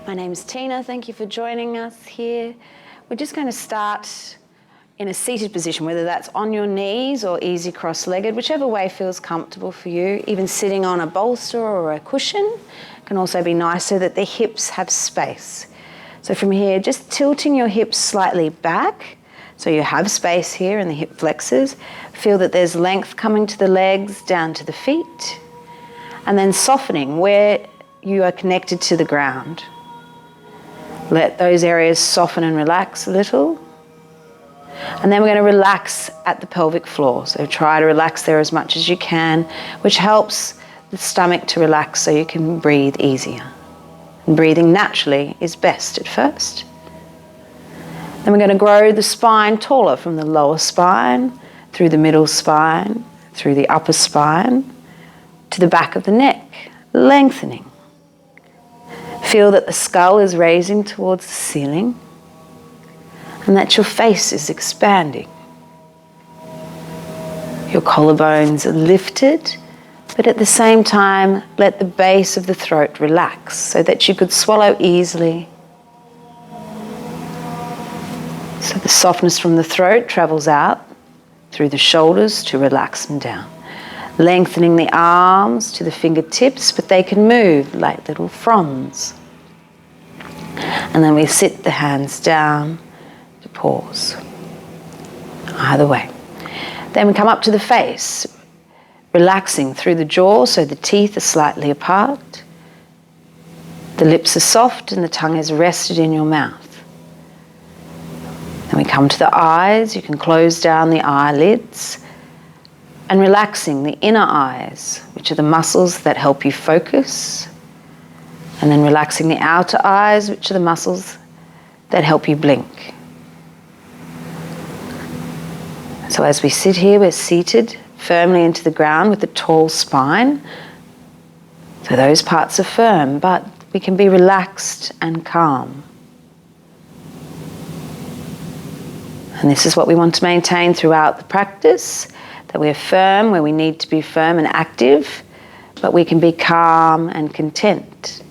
My name's Tina, thank you for joining us here. We're just going to start in a seated position, whether that's on your knees or easy cross-legged, whichever way feels comfortable for you. Even sitting on a bolster or a cushion can also be nice so that the hips have space. So from here, just tilting your hips slightly back, so you have space here in the hip flexors. Feel that there's length coming to the legs, down to the feet, and then softening where you are connected to the ground. Let those areas soften and relax a little. And then we're going to relax at the pelvic floor. So try to relax there as much as you can, which helps the stomach to relax so you can breathe easier. And breathing naturally is best at first. Then we're going to grow the spine taller from the lower spine, through the middle spine, through the upper spine, to the back of the neck, lengthening. Feel that the skull is raising towards the ceiling and that your face is expanding. Your collarbones are lifted, but at the same time, let the base of the throat relax so that you could swallow easily. So the softness from the throat travels out through the shoulders to relax them down. Lengthening the arms to the fingertips, but they can move like little fronds. And then we sit the hands down to pause. Either way. Then we come up to the face, relaxing through the jaw so the teeth are slightly apart. The lips are soft and the tongue is rested in your mouth. Then we come to the eyes. You can close down the eyelids and relaxing the inner eyes, which are the muscles that help you focus. And then relaxing the outer eyes, which are the muscles that help you blink. So as we sit here, we're seated firmly into the ground with a tall spine. So those parts are firm, but we can be relaxed and calm. And this is what we want to maintain throughout the practice, that we're firm where we need to be firm and active, but we can be calm and content.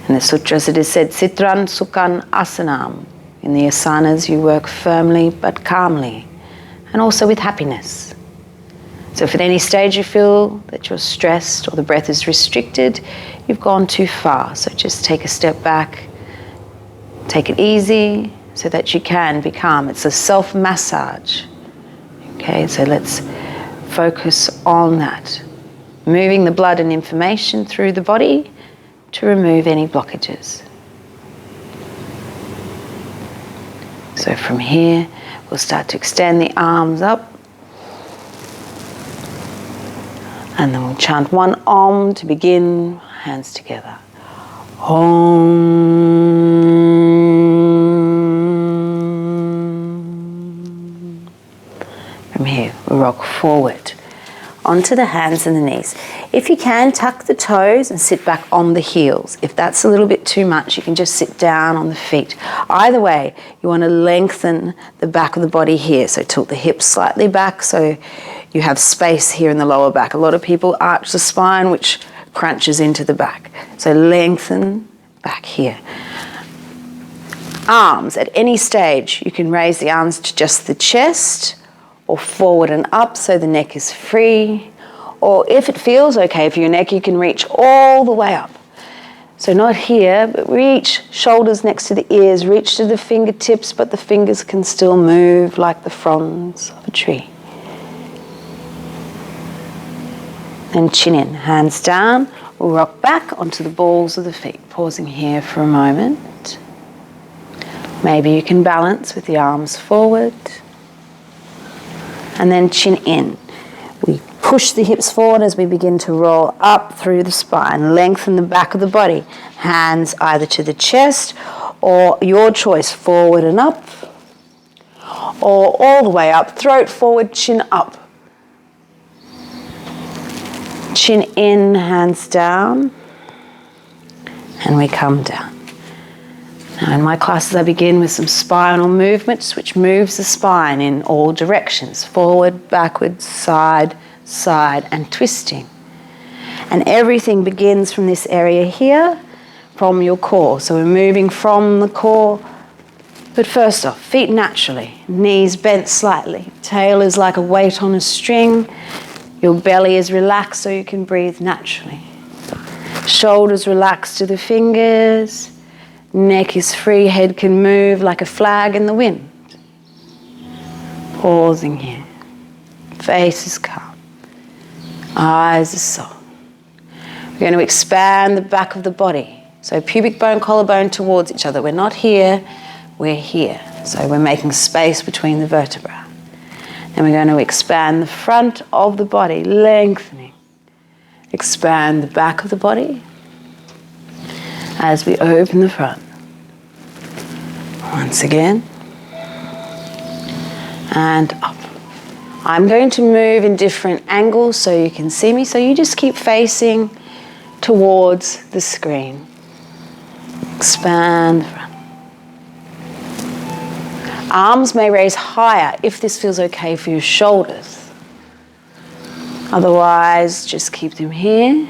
In the sutras it is said, Sitran Sukhan Asanam. In the asanas you work firmly but calmly, and also with happiness. So if at any stage you feel that you're stressed or the breath is restricted, you've gone too far. So just take a step back, take it easy so that you can be calm. It's a self-massage. Okay, so let's focus on that. Moving the blood and information through the body to remove any blockages. So from here, we'll start to extend the arms up. And then we'll chant one Om to begin, hands together. Om. From here, we rock forward onto the hands and the knees. If you can, tuck the toes and sit back on the heels. If that's a little bit too much, you can just sit down on the feet. Either way, you want to lengthen the back of the body here. So tilt the hips slightly back so you have space here in the lower back. A lot of people arch the spine, which crunches into the back. So lengthen back here. Arms, at any stage, you can raise the arms to just the chest, or forward and up so the neck is free. Or if it feels okay for your neck, you can reach all the way up. So not here, but reach, shoulders next to the ears, reach to the fingertips, but the fingers can still move like the fronds of a tree. And chin in, hands down, we'll rock back onto the balls of the feet. Pausing here for a moment. Maybe you can balance with the arms forward. And then chin in. We push the hips forward as we begin to roll up through the spine. Lengthen the back of the body. Hands either to the chest or your choice, forward and up. Or all the way up, throat forward, chin up. Chin in, hands down. And we come down. Now in my classes I begin with some spinal movements which moves the spine in all directions, forward, backwards, side, side and twisting. And everything begins from this area here from your core. So we're moving from the core. But first off, feet naturally, knees bent slightly. Tail is like a weight on a string. Your belly is relaxed so you can breathe naturally. Shoulders relaxed to the fingers. Neck is free, head can move like a flag in the wind. Pausing here. Face is calm. Eyes are soft. We're going to expand the back of the body. So pubic bone, collarbone towards each other. We're not here, we're here. So we're making space between the vertebrae. And we're going to expand the front of the body, lengthening. Expand the back of the body as we open the front. Once again. And up. I'm going to move in different angles so you can see me. So you just keep facing towards the screen. Expand the front. Arms may raise higher if this feels okay for your shoulders. Otherwise, just keep them here.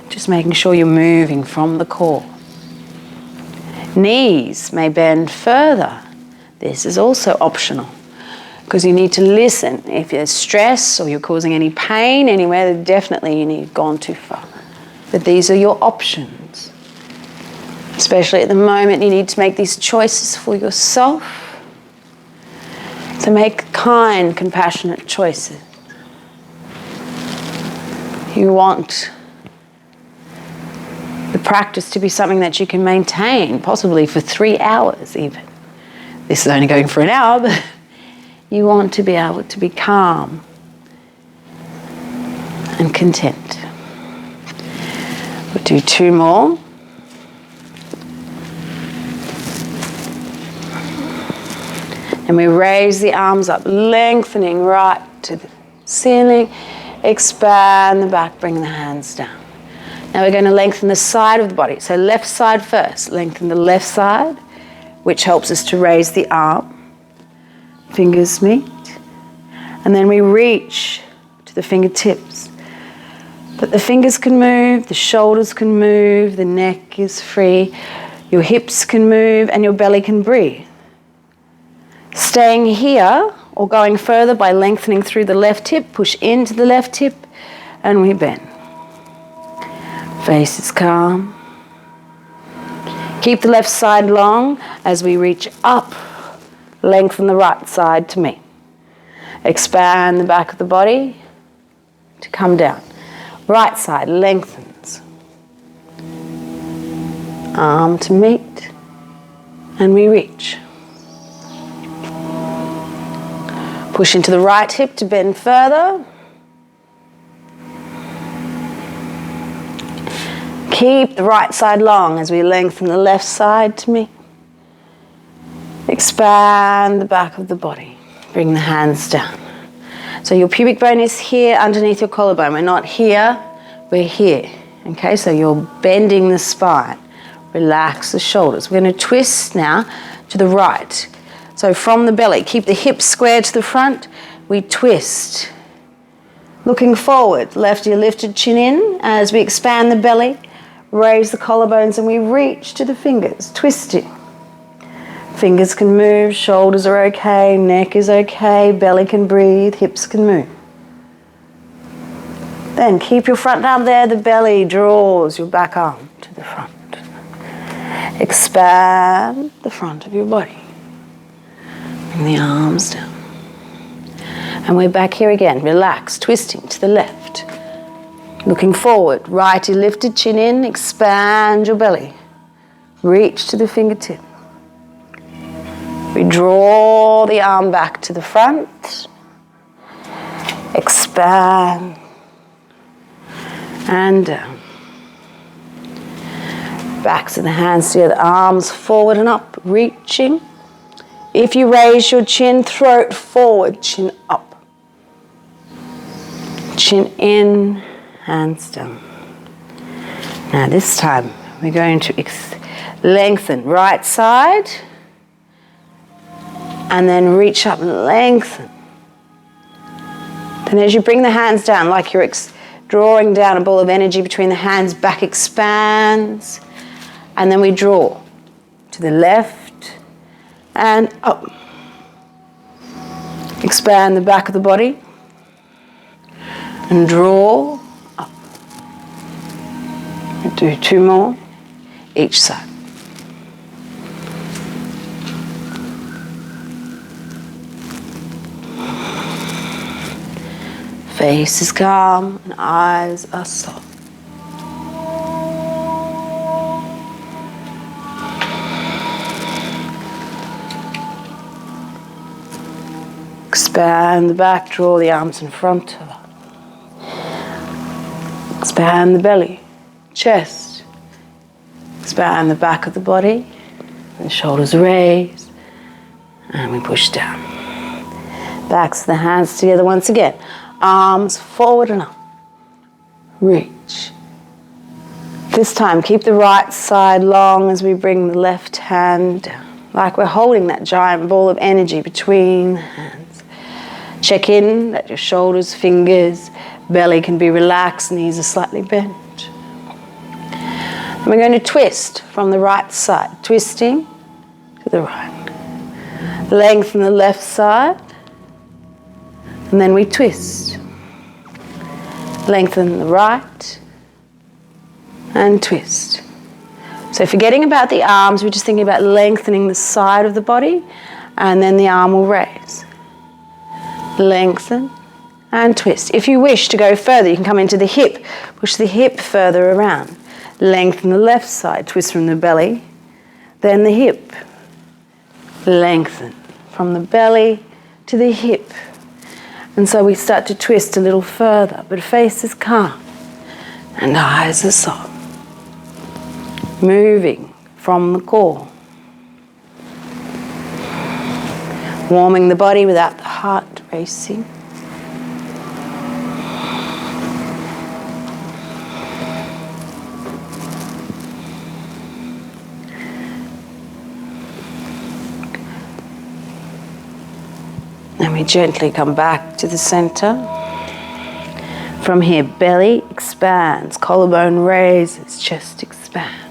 Just making sure you're moving from the core. Knees may bend further. This is also optional because you need to listen. If there's stress or you're causing any pain anywhere, then definitely you need gone too far. But these are your options. Especially at the moment, you need to make these choices for yourself. So make kind, compassionate choices. You want the practice to be something that you can maintain, possibly for 3 hours even. This is only going for an hour, but you want to be able to be calm and content. We'll do 2 more. And we raise the arms up, lengthening right to the ceiling. Expand the back, bring the hands down. Now we're going to lengthen the side of the body. So left side first. Lengthen the left side, which helps us to raise the arm. Fingers meet. And then we reach to the fingertips. But the fingers can move, the shoulders can move, the neck is free. Your hips can move and your belly can breathe. Staying here or going further by lengthening through the left hip, push into the left hip and we bend. Face is calm. Keep the left side long as we reach up. Lengthen the right side to meet. Expand the back of the body to come down. Right side lengthens. Arm to meet and we reach. Push into the right hip to bend further. Keep the right side long as we lengthen the left side to meet. Expand the back of the body. Bring the hands down. So your pubic bone is here underneath your collarbone. We're not here, we're here. Okay, so you're bending the spine. Relax the shoulders. We're going to twist now to the right. So from the belly, keep the hips square to the front. We twist. Looking forward, left ear lifted, chin in. As we expand the belly, raise the collarbones and we reach to the fingers, twisting. Fingers can move, shoulders are okay, neck is okay, belly can breathe, hips can move. Then keep your front arm there, the belly draws your back arm to the front. Expand the front of your body. Bring the arms down. And we're back here again, relax, twisting to the left. Looking forward, right ear lifted, chin in, expand your belly. Reach to the fingertip. We draw the arm back to the front. Expand. And down. Backs of the hands together, arms forward and up, reaching. If you raise your chin, throat forward, chin up. Chin in, hands down. Now this time we're going to lengthen right side and then reach up and lengthen. Then as you bring the hands down, like you're drawing down a ball of energy between the hands, back expands And then we draw to the left and up. Expand the back of the body and draw up. Do 2 more each side. Face is calm and eyes are soft. Expand the back, draw the arms in front. Expand the belly, chest. Expand the back of the body. The shoulders raise. And we push down. Backs of the hands together once again. Arms forward and up. Reach. This time, keep the right side long as we bring the left hand down. Like we're holding that giant ball of energy between the hands. Check in that your shoulders, fingers, belly can be relaxed, knees are slightly bent. And we're going to twist from the right side, twisting to the right. Lengthen the left side, and then we twist. Lengthen the right, and twist. So forgetting about the arms, we're just thinking about lengthening the side of the body, and then the arm will raise. Lengthen and twist. If you wish to go further, you can come into the hip. Push the hip further around. Lengthen the left side, twist from the belly, then the hip. Lengthen from the belly to the hip. And so we start to twist a little further, but face is calm and eyes are soft. Moving from the core. Warming the body without the heart racing. Then we gently come back to the center. From here, belly expands, collarbone raises, chest expands.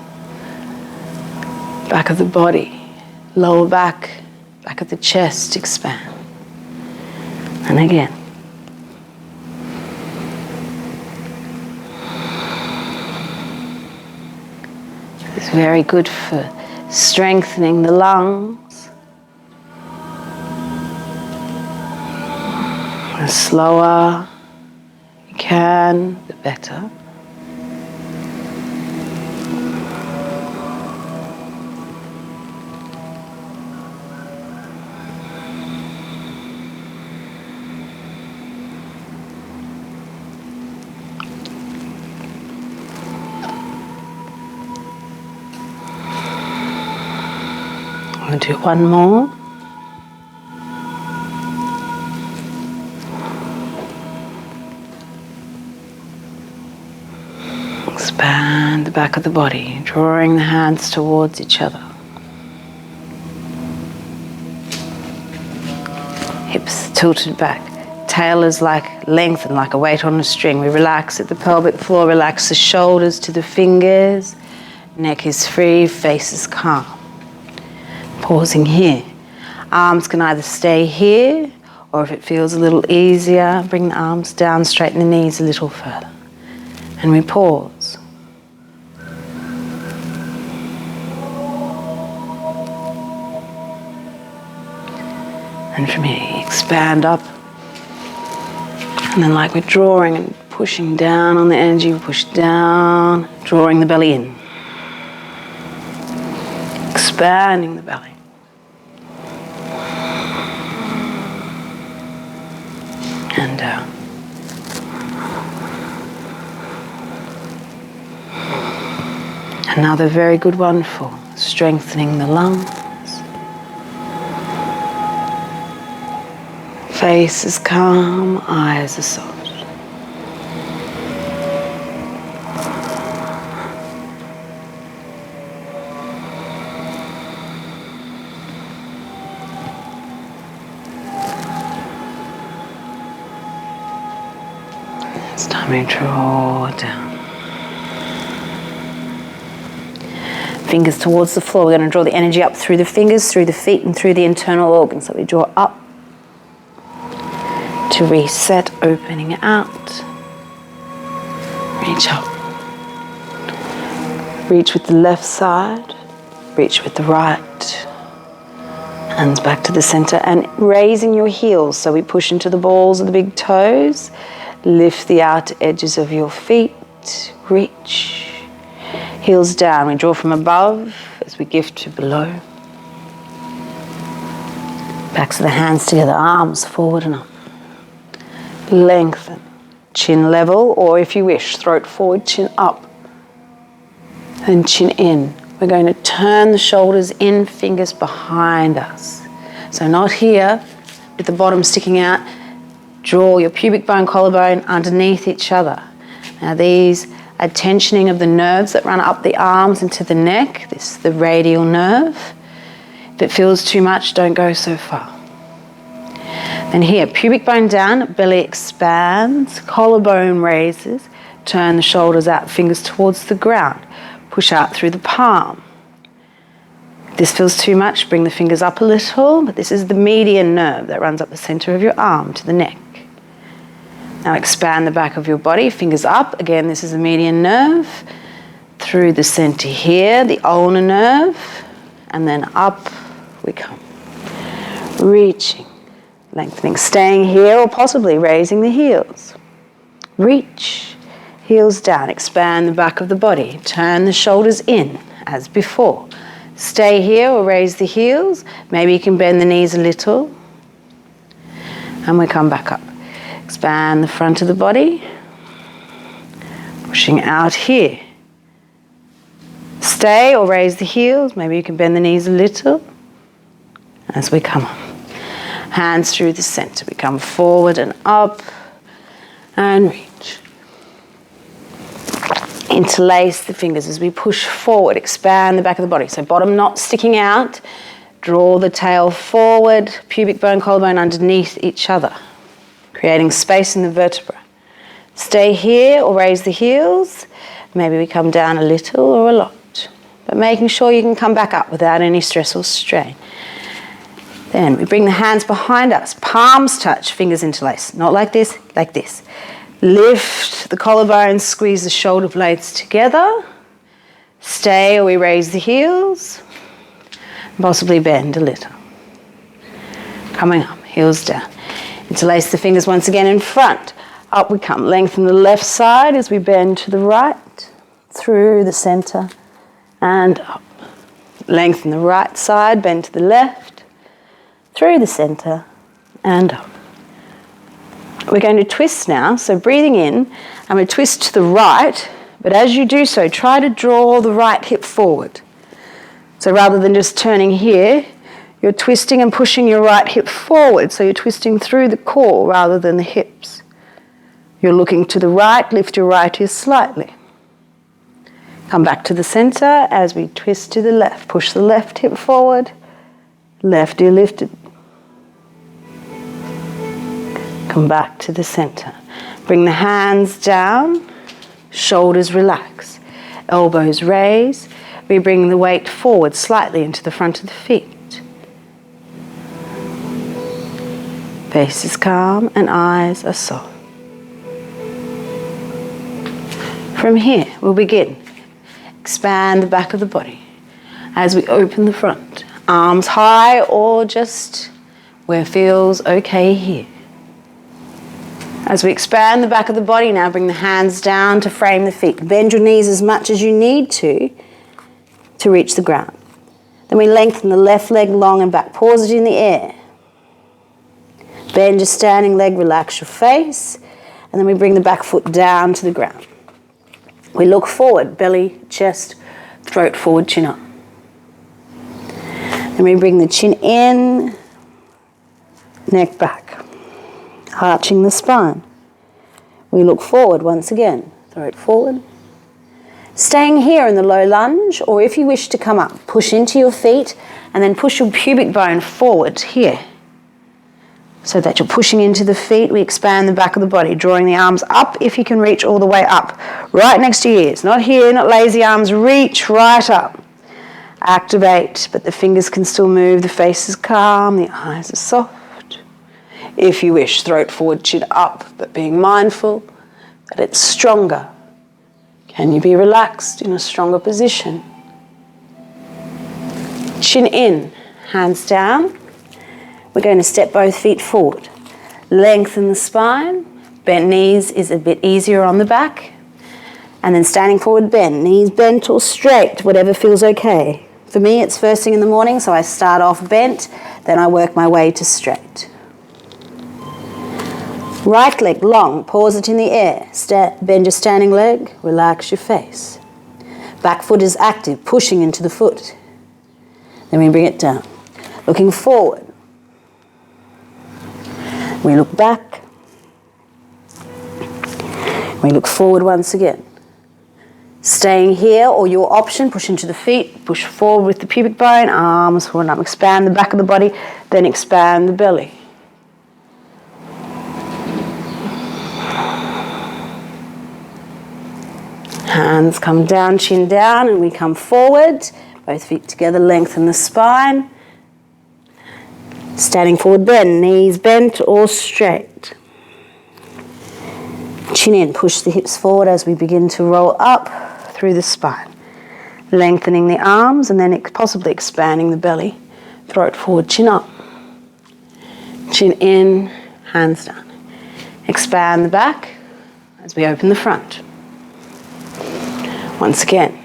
Back of the body, lower back, back of the chest expand. And again. It's very good for strengthening the lungs. The slower you can, the better. We'll do one more. Expand the back of the body, drawing the hands towards each other. Hips tilted back. Tail is like lengthened, like a weight on a string. We relax at the pelvic floor, relax the shoulders to the fingers. Neck is free, face is calm. Pausing here. Arms can either stay here, or if it feels a little easier, bring the arms down, straighten the knees a little further. And we pause. And from here, expand up. And then like we're drawing and pushing down on the energy, we push down, drawing the belly in. Expanding the belly. And down. Another very good one for strengthening the lungs. Face is calm, eyes are soft. It's time to draw down. Fingers towards the floor. We're going to draw the energy up through the fingers, through the feet, and through the internal organs. So we draw up to reset, opening out. Reach up. Reach with the left side. Reach with the right. Hands back to the center and raising your heels. So we push into the balls of the big toes. Lift the outer edges of your feet. Reach. Heels down. We draw from above as we gift to below. Backs of the hands together, arms forward and up. Lengthen. Chin level, or if you wish, throat forward, chin up. And chin in. We're going to turn the shoulders in, fingers behind us. So not here, with the bottom sticking out. Draw your pubic bone, collarbone underneath each other. Now these are tensioning of the nerves that run up the arms into the neck. This is the radial nerve. If it feels too much, don't go so far. And here, pubic bone down, belly expands, collarbone raises, turn the shoulders out, fingers towards the ground. Push out through the palm. If this feels too much, bring the fingers up a little, but this is the median nerve that runs up the center of your arm to the neck. Now expand the back of your body, fingers up. Again, this is the median nerve. Through the center here, the ulnar nerve, and then up we come. Reaching, lengthening, staying here, or possibly raising the heels. Reach, heels down, expand the back of the body. Turn the shoulders in, as before. Stay here or raise the heels. Maybe you can bend the knees a little. And we come back up. Expand the front of the body. Pushing out here. Stay or raise the heels. Maybe you can bend the knees a little. As we come up. Hands through the center. We come forward and up. And reach. Interlace the fingers as we push forward. Expand the back of the body. So bottom not sticking out. Draw the tail forward. Pubic bone, collarbone underneath each other. Creating space in the vertebra. Stay here or raise the heels. Maybe we come down a little or a lot. But making sure you can come back up without any stress or strain. Then we bring the hands behind us. Palms touch, fingers interlace. Not like this, like this. Lift the collarbones, squeeze the shoulder blades together. Stay or we raise the heels. Possibly bend a little. Coming up, heels down. Interlace the fingers once again in front. Up we come. Lengthen the left side as we bend to the right, through the center, and up. Lengthen the right side, bend to the left, through the center, and up. We're going to twist now. So breathing in, and we twist to the right, but as you do so, try to draw the right hip forward. So rather than just turning here, you're twisting and pushing your right hip forward, so you're twisting through the core rather than the hips. You're looking to the right, lift your right ear slightly. Come back to the center as we twist to the left. Push the left hip forward, left ear lifted. Come back to the center. Bring the hands down, shoulders relax, elbows raise. We bring the weight forward slightly into the front of the feet. Face is calm and eyes are soft. From here, we'll begin. Expand the back of the body as we open the front. Arms high or just where feels okay here. As we expand the back of the body now, bring the hands down to frame the feet. Bend your knees as much as you need to reach the ground. Then we lengthen the left leg long and back. Pause it in the air. Bend your standing leg, relax your face, and then we bring the back foot down to the ground. We look forward, belly, chest, throat forward, chin up. Then we bring the chin in, neck back, arching the spine. We look forward once again, throat forward. Staying here in the low lunge, or if you wish to come up, push into your feet and then push your pubic bone forward here. So that you're pushing into the feet, we expand the back of the body, drawing the arms up if you can reach all the way up. Right next to your ears, not here, not lazy arms, reach right up. Activate, but the fingers can still move. The face is calm, the eyes are soft. If you wish, throat forward, chin up, but being mindful that it's stronger. Can you be relaxed in a stronger position? Chin in, hands down. We're going to step both feet forward. Lengthen the spine. Bent knees is a bit easier on the back. And then standing forward, bend. Knees bent or straight, whatever feels okay. For me, it's first thing in the morning, so I start off bent, then I work my way to straight. Right leg long, pause it in the air. Bend your standing leg, relax your face. Back foot is active, pushing into the foot. Then we bring it down. Looking forward. We look back. We look forward once again. Staying here, or your option, push into the feet, push forward with the pubic bone, arms forward and up. Expand the back of the body, then expand the belly. Hands come down, chin down, and we come forward. Both feet together, lengthen the spine. Standing forward, bend, knees bent or straight. Chin in, push the hips forward as we begin to roll up through the spine. Lengthening the arms and then possibly expanding the belly. Throat forward, chin up. Chin in, hands down. Expand the back as we open the front. Once again.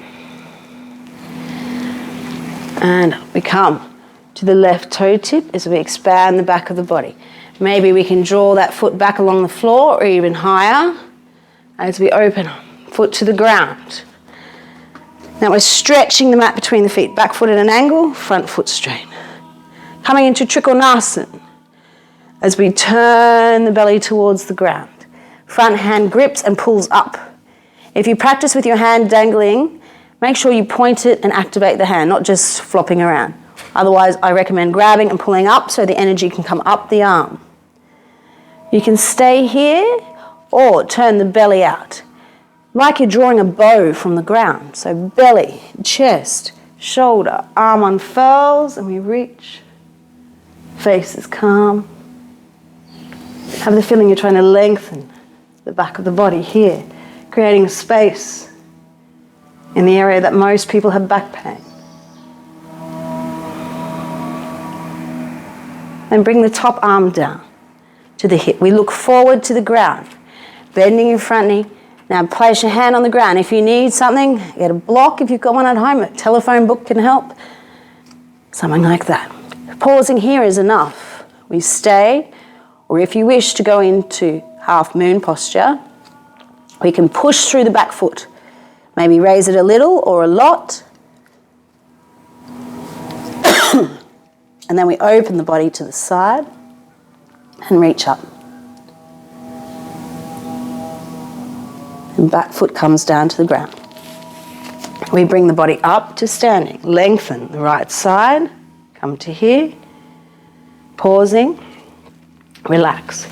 And we come to the left toe tip as we expand the back of the body. Maybe we can draw that foot back along the floor or even higher as we open up. Foot to the ground. Now we're stretching the mat between the feet. Back foot at an angle, front foot straight. Coming into Trikonasana as we turn the belly towards the ground. Front hand grips and pulls up. If you practice with your hand dangling, make sure you point it and activate the hand, not just flopping around. Otherwise, I recommend grabbing and pulling up so the energy can come up the arm. You can stay here or turn the belly out. Like you're drawing a bow from the ground. So belly, chest, shoulder, arm unfurls and we reach. Face is calm. Have the feeling you're trying to lengthen the back of the body here, creating a space in the area that most people have back pain. And bring the top arm down to the hip. We look forward to the ground, bending your front knee. Now place your hand on the ground. If you need something, get a block if you've got one at home. A telephone book can help. Something like that. Pausing here is enough. We stay, or if you wish to go into half moon posture, we can push through the back foot. Maybe raise it a little or a lot. And then we open the body to the side and reach up. And back foot comes down to the ground. We bring the body up to standing. Lengthen the right side. Come to here. Pausing. Relax.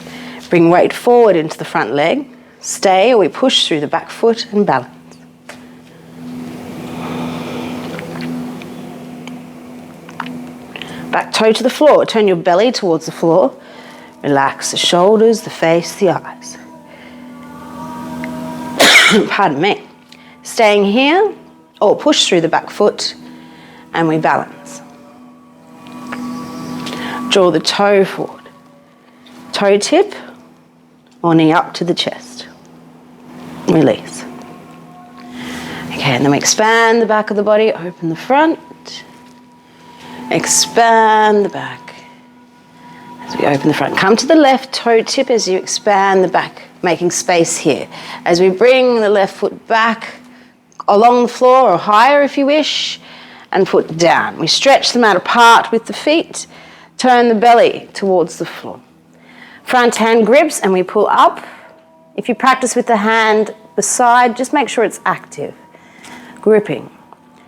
Bring weight forward into the front leg. Stay, or we push through the back foot and balance. Back toe to the floor. Turn your belly towards the floor. Relax the shoulders, the face, the eyes. Pardon me. Staying here, or push through the back foot, and we balance. Draw the toe forward. Toe tip, or knee up to the chest. Release. Okay, and then we expand the back of the body, open the front. Expand the back as we open the front. Come to the left toe tip as you expand the back, making space here. As we bring the left foot back along the floor or higher if you wish, and foot down. We stretch the mat apart with the feet, turn the belly towards the floor. Front hand grips and we pull up. If you practice with the hand beside, just make sure it's active. Gripping.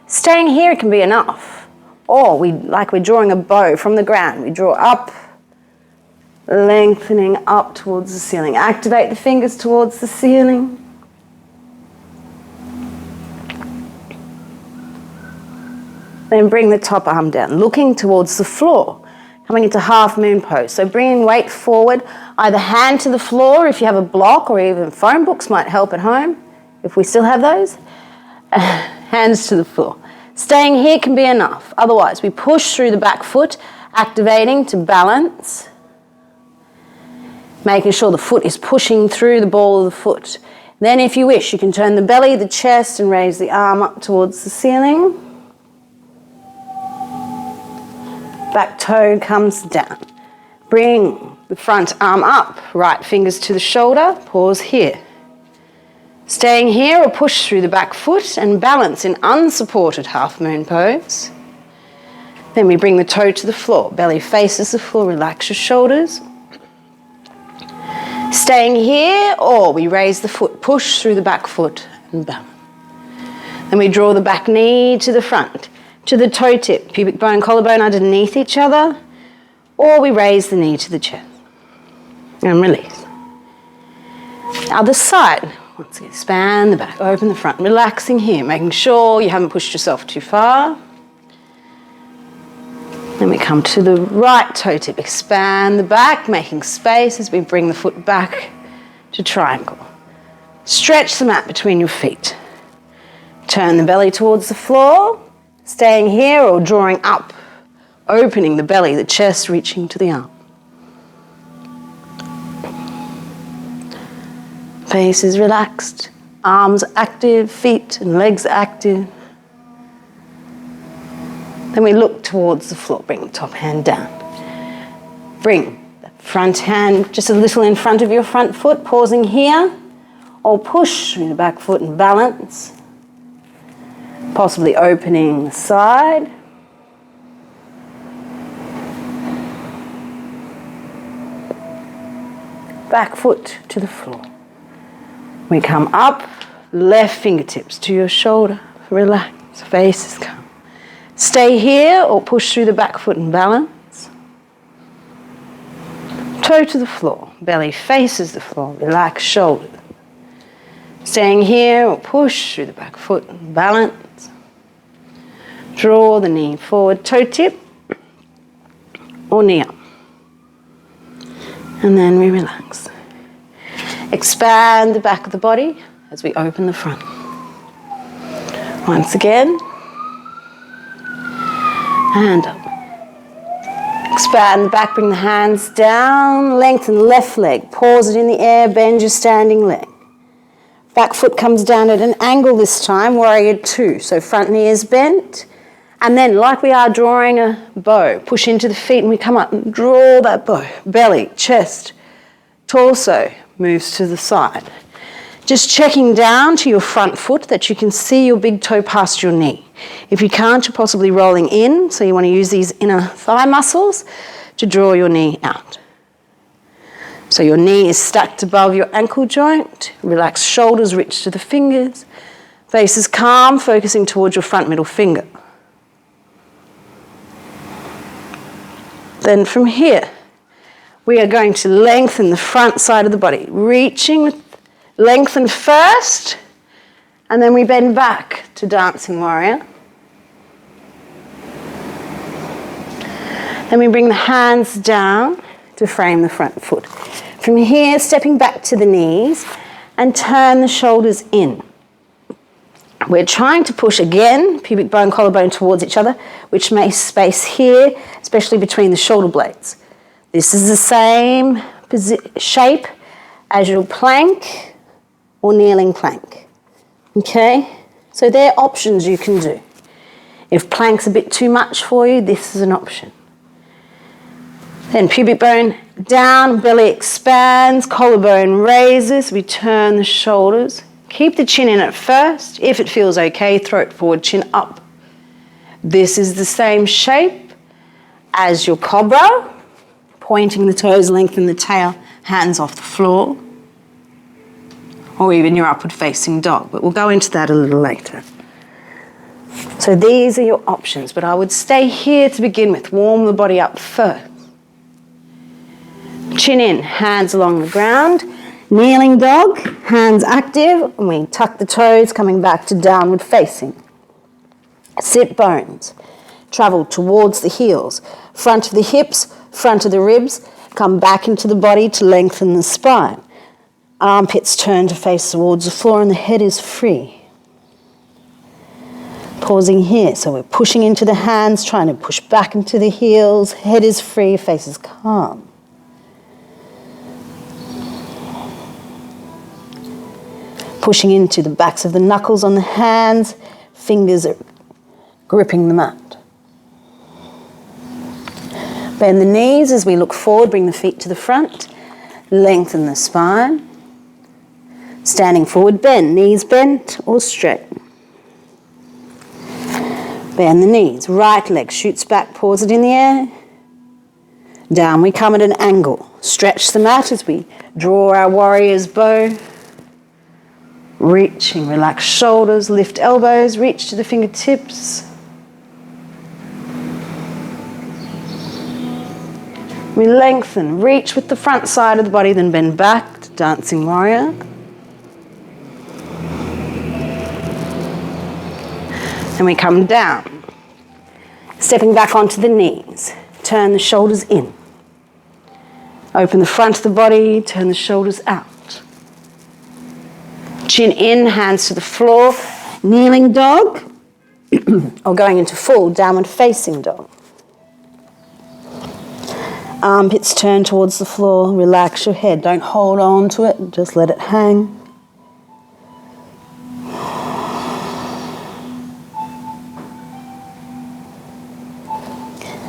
Staying here can be enough. Or like we're drawing a bow from the ground. We draw up, lengthening up towards the ceiling. Activate the fingers towards the ceiling. Then bring the top arm down, looking towards the floor, coming into half moon pose. So bringing weight forward, either hand to the floor if you have a block, or even phone books might help at home, if we still have those. Hands to the floor. Staying here can be enough. Otherwise, we push through the back foot, activating to balance, making sure the foot is pushing through the ball of the foot. Then if you wish, you can turn the belly, the chest, and raise the arm up towards the ceiling. Back toe comes down. Bring the front arm up, right fingers to the shoulder, pause here. Staying here or push through the back foot and balance in unsupported half moon pose. Then we bring the toe to the floor, belly faces the floor, relax your shoulders. Staying here, or we raise the foot, push through the back foot and balance. Then we draw the back knee to the front, to the toe tip, pubic bone, collarbone underneath each other, or we raise the knee to the chest and release. Other side, once again, expand the back, open the front, relaxing here, making sure you haven't pushed yourself too far. Then we come to the right toe tip, expand the back, making space as we bring the foot back to triangle. Stretch the mat between your feet. Turn the belly towards the floor, staying here or drawing up, opening the belly, the chest reaching to the arm. Face is relaxed, arms active, feet and legs active. Then we look towards the floor, bring the top hand down. Bring the front hand just a little in front of your front foot, pausing here, or push through the back foot and balance. Possibly opening the side. Back foot to the floor. We come up, left fingertips to your shoulder, relax, face is calm. Stay here or push through the back foot and balance. Toe to the floor, belly faces the floor, relax shoulders. Staying here or push through the back foot and balance. Draw the knee forward, toe tip or knee up. And then we relax. Expand the back of the body as we open the front. Once again. And up. Expand the back, bring the hands down, lengthen left leg, pause it in the air, bend your standing leg. Back foot comes down at an angle this time, warrior two. So front knee is bent, and then like we are drawing a bow, push into the feet and we come up and draw that bow. Belly, chest, torso moves to the side. Just checking down to your front foot that you can see your big toe past your knee. If you can't, you're possibly rolling in, so you want to use these inner thigh muscles to draw your knee out. So your knee is stacked above your ankle joint, relax shoulders, reach to the fingers, face is calm, focusing towards your front middle finger. Then from here, we are going to lengthen the front side of the body, reaching with lengthen first, and then we bend back to dancing warrior. Then we bring the hands down to frame the front foot. From here, stepping back to the knees and turn the shoulders in. We're trying to push again, pubic bone, collarbone towards each other, which makes space here, especially between the shoulder blades. This is the same shape as your plank or kneeling plank. Okay? So there are options you can do. If plank's a bit too much for you, this is an option. Then pubic bone down, belly expands, collarbone raises, we turn the shoulders. Keep the chin in at first. If it feels okay, throat forward, chin up. This is the same shape as your cobra, pointing the toes, lengthen the tail, hands off the floor, or even your upward facing dog, but we'll go into that a little later. So these are your options, but I would stay here to begin with, warm the body up first. Chin in, hands along the ground. Kneeling dog, hands active, and we tuck the toes, coming back to downward facing. Sit bones. travel towards the heels. Front of the hips, front of the ribs, come back into the body to lengthen the spine. Armpits turn to face towards the floor and the head is free. Pausing here, so we're pushing into the hands, trying to push back into the heels, head is free, face is calm. Pushing into the backs of the knuckles on the hands, fingers are gripping the mat. Bend the knees as we look forward, bring the feet to the front, lengthen the spine. Standing forward, bend, knees bent or straight. Bend the knees, right leg shoots back, pause it in the air. Down we come at an angle. Stretch the mat as we draw our warrior's bow. Reaching, relax shoulders, lift elbows, reach to the fingertips. We lengthen, reach with the front side of the body, then bend back to dancing warrior. And we come down, stepping back onto the knees. Turn the shoulders in. Open the front of the body, turn the shoulders out. Chin in, hands to the floor, kneeling dog, or going into full downward facing dog. Armpits turn towards the floor, relax your head. Don't hold on to it, just let it hang.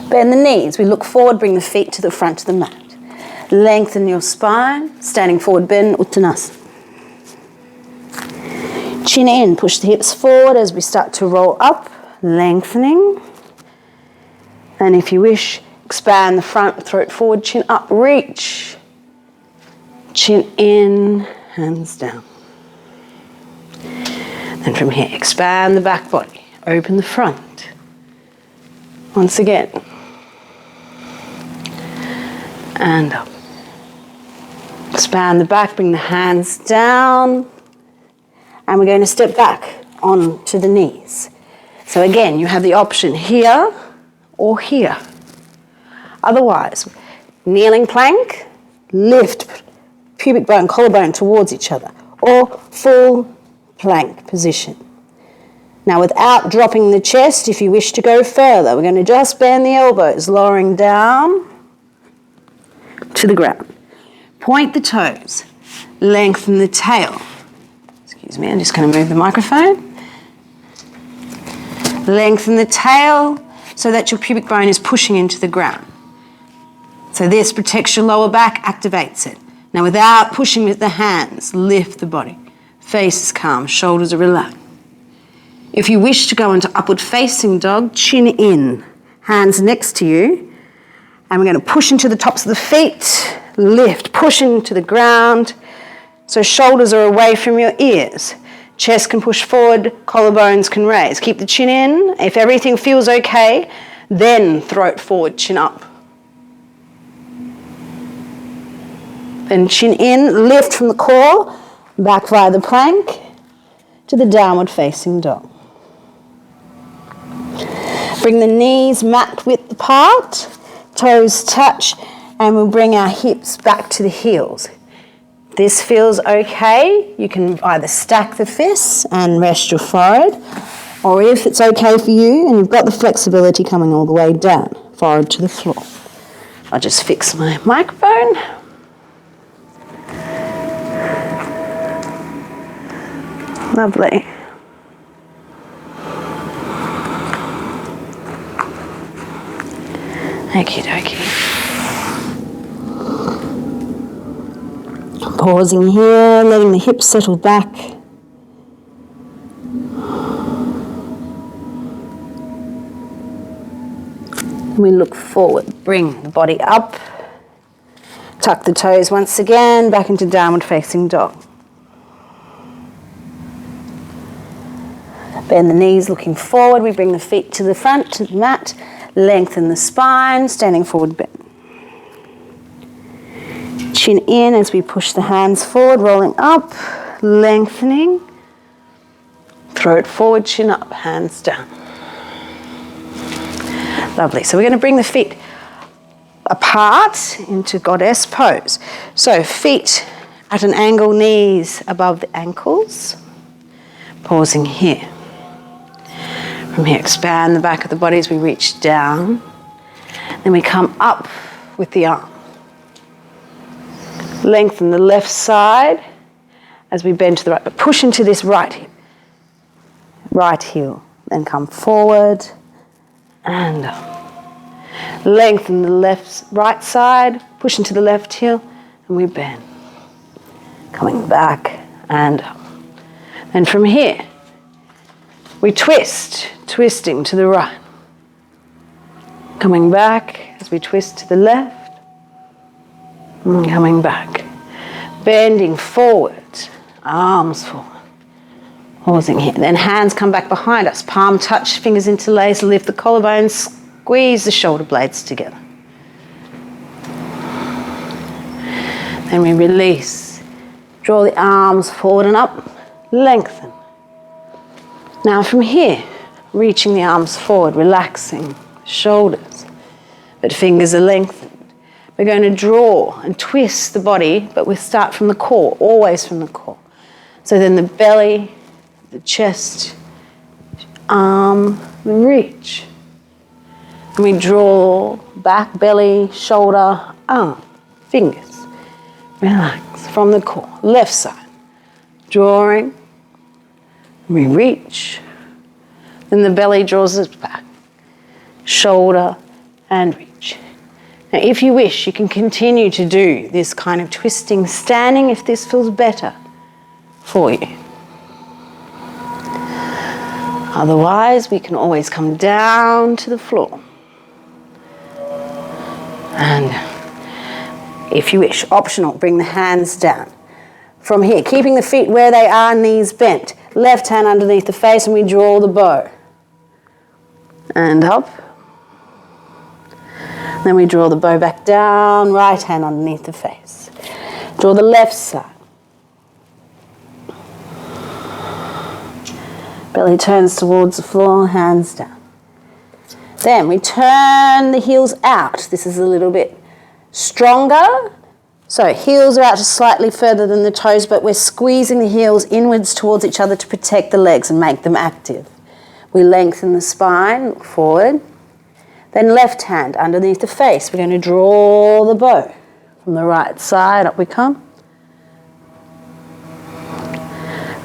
Bend the knees. We look forward, bring the feet to the front of the mat. Lengthen your spine. Standing forward, bend, Uttanasana. Chin in, push the hips forward as we start to roll up, lengthening. And if you wish, expand the front, throat forward, chin up, reach. Chin in, hands down. And from here, expand the back body, open the front. Once again. And up. Expand the back, bring the hands down. And we're going to step back onto the knees. So again, you have the option here or here. Otherwise, kneeling plank, lift pubic bone, collarbone towards each other, or full plank position. Now without dropping the chest, if you wish to go further, we're going to just bend the elbows, lowering down to the ground. Point the toes, lengthen the tail. Excuse me, I'm just going to move the microphone. Lengthen the tail so that your pubic bone is pushing into the ground. So this protects your lower back, activates it. Now without pushing with the hands, lift the body. Face is calm, shoulders are relaxed. If you wish to go into upward facing dog, chin in, hands next to you. And we're going to push into the tops of the feet, lift, push into the ground. So shoulders are away from your ears. Chest can push forward, collarbones can raise. Keep the chin in. If everything feels okay, then throat forward, chin up. Then chin in, lift from the core, back via the plank to the downward facing dog. Bring the knees mat width apart, toes touch, and we'll bring our hips back to the heels. If this feels okay, you can either stack the fists and rest your forehead, or if it's okay for you and you've got the flexibility coming all the way down, forehead to the floor. I'll just fix my microphone. Lovely. Okie dokie. Pausing here, letting the hips settle back. We look forward, bring the body up. Tuck the toes once again, back into downward facing dog. Bend the knees looking forward, we bring the feet to the front, to the mat. Lengthen the spine, standing forward bend. Chin in as we push the hands forward, rolling up, lengthening. Throat forward, chin up, hands down. Lovely. So we're going to bring the feet apart into goddess pose. So feet at an angle, knees above the ankles. Pausing here. From here, expand the back of the body as we reach down. Then we come up with the arm. Lengthen the left side as we bend to the right, but push into this right hip. Right heel. Then come forward and up. Lengthen the right side, push into the left heel, and we bend. Coming back and up. And from here, we twist, twisting to the right. Coming back as we twist to the left. And coming back. Bending forward, arms forward. Pausing here. Then hands come back behind us. Palm touch, fingers interlace, lift the collarbones, squeeze the shoulder blades together. Then we release. Draw the arms forward and up. Lengthen. Now from here, reaching the arms forward, relaxing shoulders, but fingers are lengthened. We're going to draw and twist the body, but we start from the core, always from the core. So then the belly, the chest, arm, reach. And we draw back, belly, shoulder, arm, fingers. Relax from the core, left side. Drawing, we reach. Then the belly draws us back, shoulder and reach. Now if you wish, you can continue to do this kind of twisting standing if this feels better for you. Otherwise, we can always come down to the floor. And if you wish, optional, bring the hands down. From here, keeping the feet where they are, knees bent. Left hand underneath the face and we draw the bow. And up. Then we draw the bow back down, right hand underneath the face. Draw the left side. Belly turns towards the floor, hands down. Then we turn the heels out. This is a little bit stronger. So heels are out just slightly further than the toes, but we're squeezing the heels inwards towards each other to protect the legs and make them active. We lengthen the spine, look forward. Then left hand underneath the face. We're going to draw the bow. From the right side, up we come.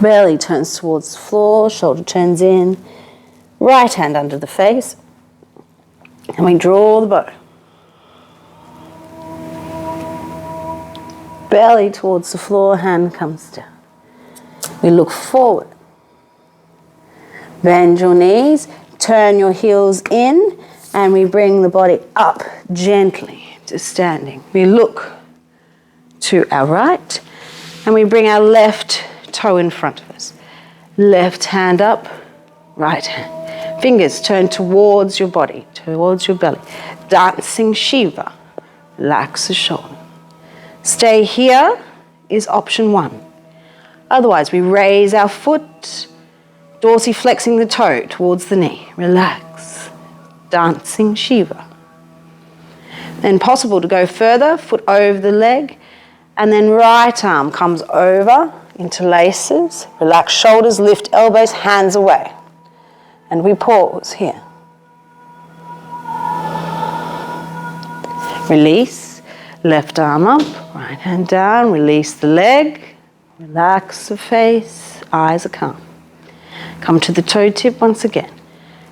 Belly turns towards the floor, shoulder turns in. Right hand under the face. And we draw the bow. Belly towards the floor, hand comes down. We look forward. Bend your knees, turn your heels in, and we bring the body up gently to standing. We look to our right, and we bring our left toe in front of us. Left hand up, right hand. Fingers turn towards your body, towards your belly. Dancing Shiva. Relax the shoulder. Stay here is option 1. Otherwise, we raise our foot, dorsiflexing the toe towards the knee. Relax. Dancing Shiva. Then possible to go further, foot over the leg, and then right arm comes over, interlaces. Relax shoulders, lift elbows, hands away. And we pause here. Release. Left arm up, right hand down, release the leg, relax the face, eyes are calm. Come to the toe tip once again.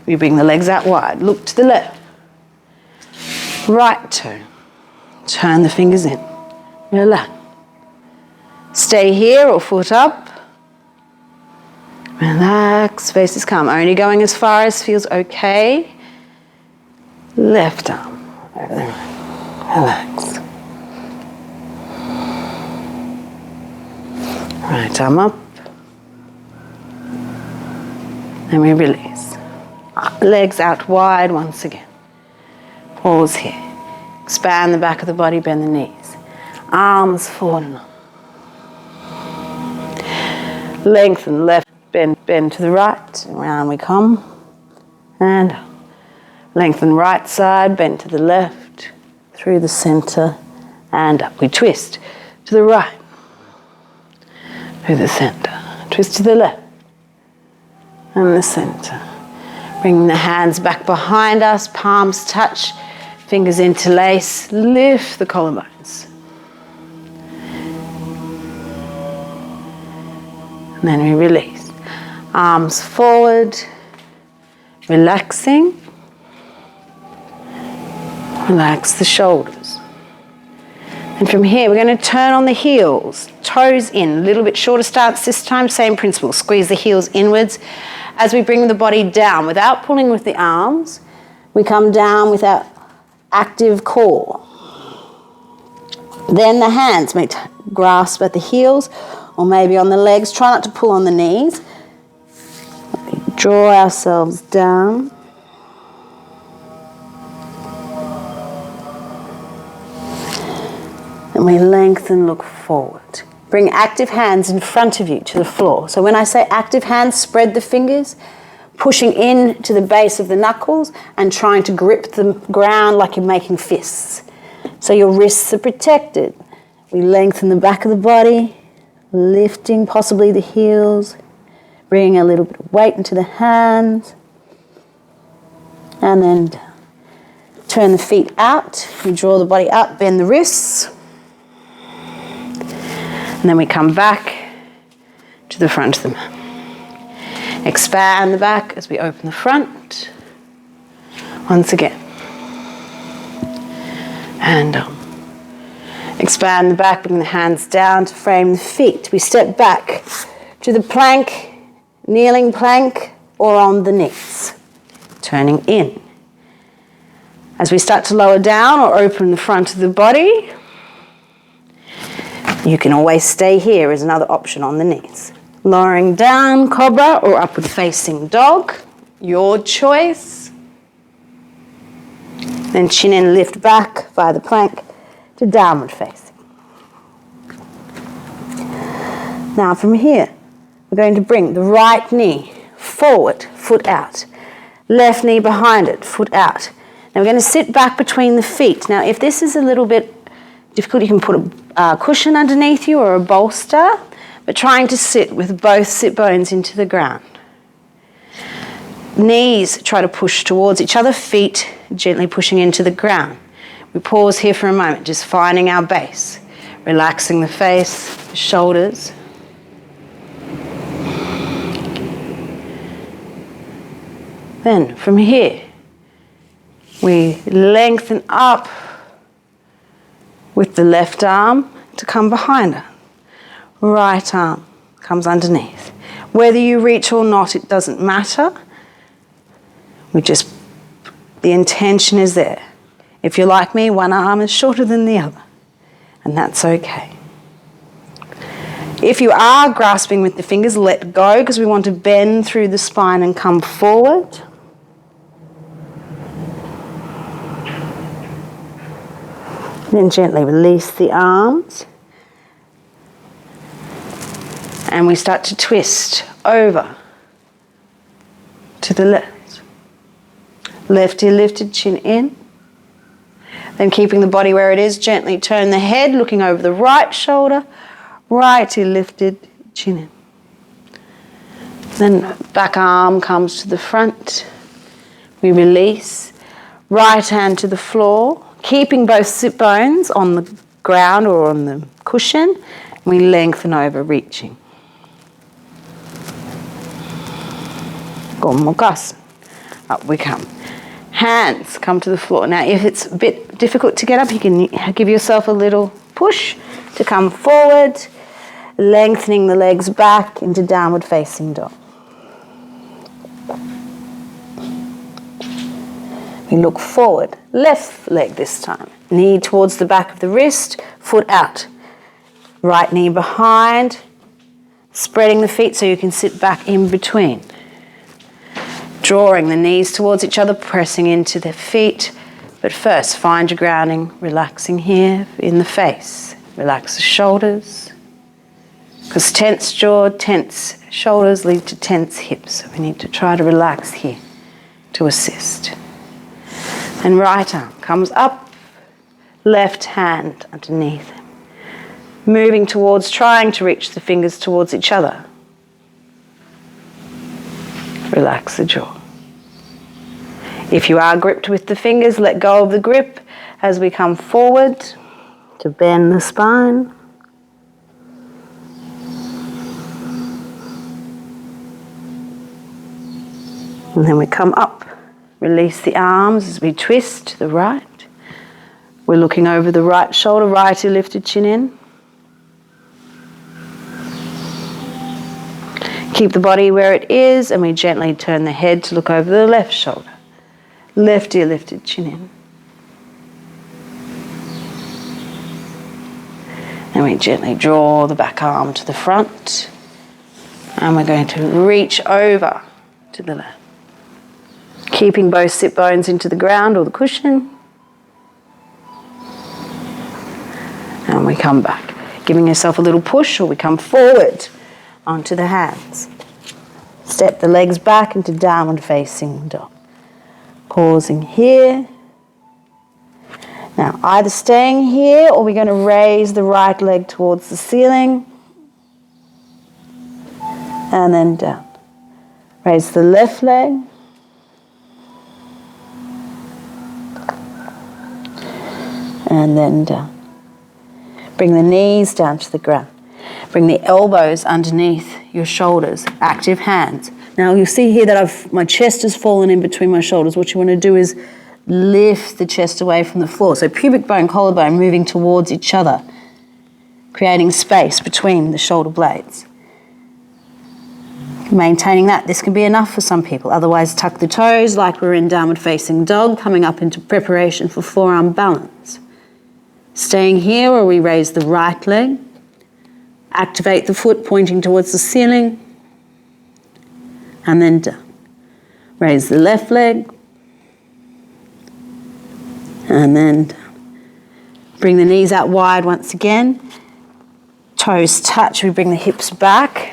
We bring the legs out wide, look to the left. Right toe, turn the fingers in, relax. Stay here or foot up. Relax, face is calm, only going as far as feels okay. Left arm, over the right, relax. Right arm up, and we release. Legs out wide once again. Pause here. Expand the back of the body, bend the knees. Arms forward and up. Lengthen left, bend to the right, around we come, and up. Lengthen right side, bend to the left, through the center, and up. We twist to the right, through the center. Twist to the left, and the center. Bring the hands back behind us, palms touch, fingers interlace, lift the collarbones. And then we release. Arms forward, relaxing. Relax the shoulders. And from here, we're going to turn on the heels, toes in, a little bit shorter stance this time, same principle. Squeeze the heels inwards as we bring the body down. Without pulling with the arms, we come down with our active core. Then the hands may grasp at the heels or maybe on the legs. Try not to pull on the knees. Draw ourselves down. And we lengthen, look forward. Bring active hands in front of you to the floor. So when I say active hands, spread the fingers, pushing in to the base of the knuckles and trying to grip the ground like you're making fists. So your wrists are protected. We lengthen the back of the body, lifting possibly the heels, bringing a little bit of weight into the hands, and then down. Turn the feet out. We draw the body up, bend the wrists. And then we come back to the front of the mat. Expand the back as we open the front. Once again. And expand the back, bring the hands down to frame the feet. We step back to the plank, kneeling plank, or on the knees. Turning in. As we start to lower down or open the front of the body, you can always stay here as another option on the knees. Lowering down, cobra or upward facing dog, your choice. Then chin in, lift back via the plank to downward facing. Now from here, we're going to bring the right knee forward, foot out. Left knee behind it, foot out. Now we're going to sit back between the feet. Now if this is a little bit difficult, you can put a cushion underneath you or a bolster, but trying to sit with both sit bones into the ground. Knees try to push towards each other, feet gently pushing into the ground. We pause here for a moment, just finding our base, relaxing the face, the shoulders. Then from here, we lengthen up with the left arm to come behind her. Right arm comes underneath. Whether you reach or not, it doesn't matter. The intention is there. If you're like me, one arm is shorter than the other, and that's okay. If you are grasping with the fingers, let go, because we want to bend through the spine and come forward. Then gently release the arms. And we start to twist over to the left. Left ear lifted, chin in. Then keeping the body where it is, gently turn the head, looking over the right shoulder. Right ear lifted, chin in. Then back arm comes to the front. We release. Right hand to the floor, keeping both sit bones on the ground or on the cushion. We lengthen over, reaching. Gomukhasana. Up we come. Hands come to the floor. Now, if it's a bit difficult to get up, you can give yourself a little push to come forward, lengthening the legs back into downward facing dog. We look forward, left leg this time. Knee towards the back of the wrist, foot out. Right knee behind, spreading the feet so you can sit back in between. Drawing the knees towards each other, pressing into the feet. But first, find your grounding, relaxing here in the face. Relax the shoulders. Because tense jaw, tense shoulders lead to tense hips. So we need to try to relax here to assist. And right arm comes up, left hand underneath. Moving towards, trying to reach the fingers towards each other. Relax the jaw. If you are gripped with the fingers, let go of the grip as we come forward to bend the spine. And then we come up, release the arms as we twist to the right. We're looking over the right shoulder, right ear lifted, chin in. Keep the body where it is, and we gently turn the head to look over the left shoulder. Left ear lifted, chin in. And we gently draw the back arm to the front. And we're going to reach over to the left. Keeping both sit bones into the ground or the cushion. And we come back. Giving yourself a little push, or we come forward onto the hands. Step the legs back into downward facing dog. Pausing here. Now, either staying here, or we're going to raise the right leg towards the ceiling. And then down. Raise the left leg. And then down. Bring the knees down to the ground. Bring the elbows underneath your shoulders. Active hands. Now you'll see here that my chest has fallen in between my shoulders. What you want to do is lift the chest away from the floor. So pubic bone, collarbone moving towards each other, creating space between the shoulder blades. Maintaining that. This can be enough for some people. Otherwise, tuck the toes like we're in downward facing dog, coming up into preparation for forearm balance. Staying here, or we raise the right leg. Activate the foot pointing towards the ceiling. And then down. Raise the left leg. And then down. Bring the knees out wide once again. Toes touch, we bring the hips back.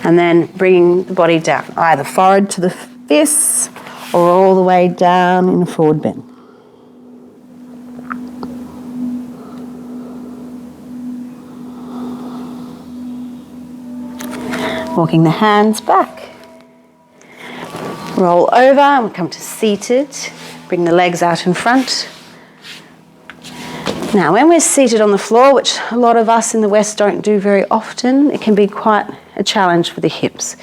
And then bringing the body down, either forward to the fists or all the way down in a forward bend. Walking the hands back. Roll over and we come to seated. Bring the legs out in front. Now, when we're seated on the floor, which a lot of us in the West don't do very often, it can be quite a challenge for the hips.